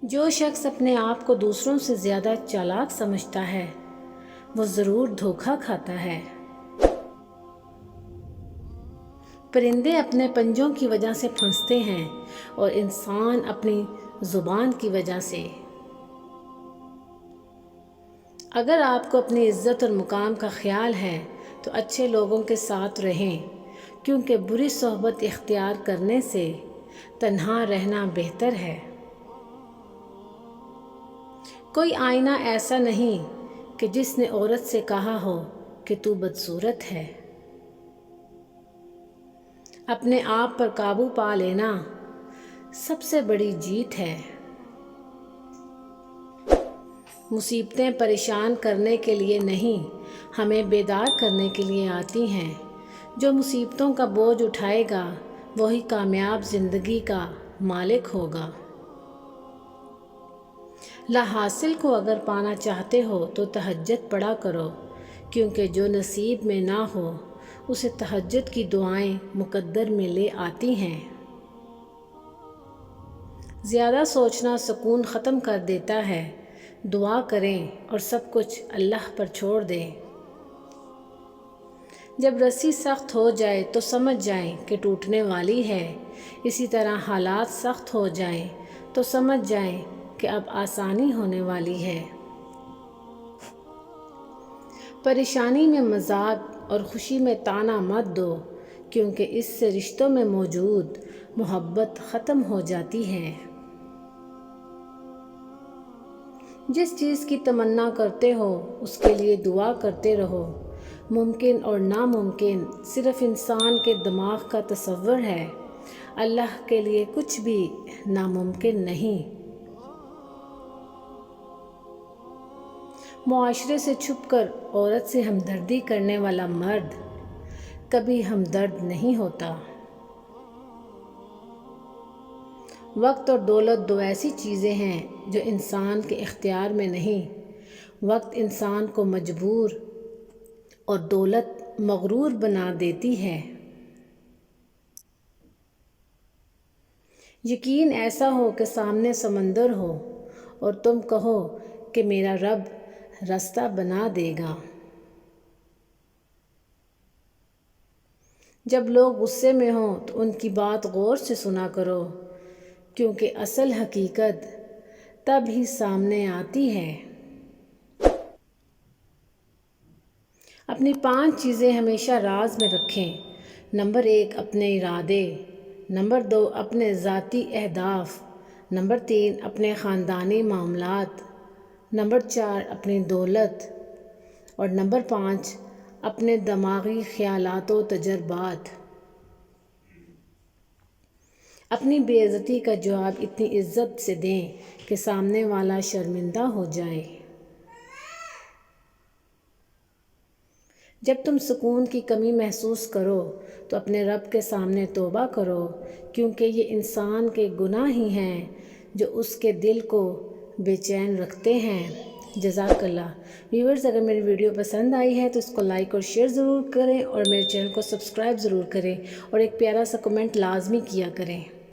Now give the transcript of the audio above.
جو شخص اپنے آپ کو دوسروں سے زیادہ چالاک سمجھتا ہے وہ ضرور دھوکہ کھاتا ہے۔ پرندے اپنے پنجوں کی وجہ سے پھنستے ہیں اور انسان اپنی زبان کی وجہ سے۔ اگر آپ کو اپنی عزت اور مقام کا خیال ہے تو اچھے لوگوں کے ساتھ رہیں، کیونکہ بری صحبت اختیار کرنے سے تنہا رہنا بہتر ہے۔ کوئی آئینہ ایسا نہیں کہ جس نے عورت سے کہا ہو کہ تو بدصورت ہے۔ اپنے آپ پر قابو پا لینا سب سے بڑی جیت ہے۔ مصیبتیں پریشان کرنے کے لیے نہیں، ہمیں بیدار کرنے کے لیے آتی ہیں۔ جو مصیبتوں کا بوجھ اٹھائے گا وہی کامیاب زندگی کا مالک ہوگا۔ لا حاصل کو اگر پانا چاہتے ہو تو تہجد پڑھا کرو، کیونکہ جو نصیب میں نہ ہو اسے تہجد کی دعائیں مقدر میں لے آتی ہیں۔ زیادہ سوچنا سکون ختم کر دیتا ہے۔ دعا کریں اور سب کچھ اللہ پر چھوڑ دیں۔ جب رسی سخت ہو جائے تو سمجھ جائیں کہ ٹوٹنے والی ہے، اسی طرح حالات سخت ہو جائیں تو سمجھ جائیں کہ اب آسانی ہونے والی ہے۔ پریشانی میں مذاق اور خوشی میں طعنہ مت دو، کیونکہ اس سے رشتوں میں موجود محبت ختم ہو جاتی ہے۔ جس چیز کی تمنا کرتے ہو اس کے لیے دعا کرتے رہو۔ ممکن اور ناممکن صرف انسان کے دماغ کا تصور ہے، اللہ کے لیے کچھ بھی ناممکن نہیں۔ معاشرے سے چھپ کر عورت سے ہمدردی کرنے والا مرد کبھی ہمدرد نہیں ہوتا۔ وقت اور دولت دو ایسی چیزیں ہیں جو انسان کے اختیار میں نہیں۔ وقت انسان کو مجبور اور دولت مغرور بنا دیتی ہے۔ یقین ایسا ہو کہ سامنے سمندر ہو اور تم کہو کہ میرا رب راستہ بنا دے گا۔ جب لوگ غصے میں ہوں تو ان کی بات غور سے سنا کرو، کیونکہ اصل حقیقت تب ہی سامنے آتی ہے۔ اپنی 5 چیزیں ہمیشہ راز میں رکھیں۔ نمبر 1 اپنے ارادے، نمبر 2 اپنے ذاتی اہداف، نمبر 3 اپنے خاندانی معاملات، نمبر 4 اپنی دولت اور نمبر 5 اپنے دماغی خیالات و تجربات۔ اپنی بے عزتی کا جواب اتنی عزت سے دیں کہ سامنے والا شرمندہ ہو جائے۔ جب تم سکون کی کمی محسوس کرو تو اپنے رب کے سامنے توبہ کرو، کیونکہ یہ انسان کے گناہ ہی ہیں جو اس کے دل کو بے چین رکھتے ہیں۔ جزاک اللہ۔ ویورز، اگر میری ویڈیو پسند آئی ہے تو اس کو لائک اور شیئر ضرور کریں اور میرے چینل کو سبسکرائب ضرور کریں اور ایک پیارا سا کمنٹ لازمی کیا کریں۔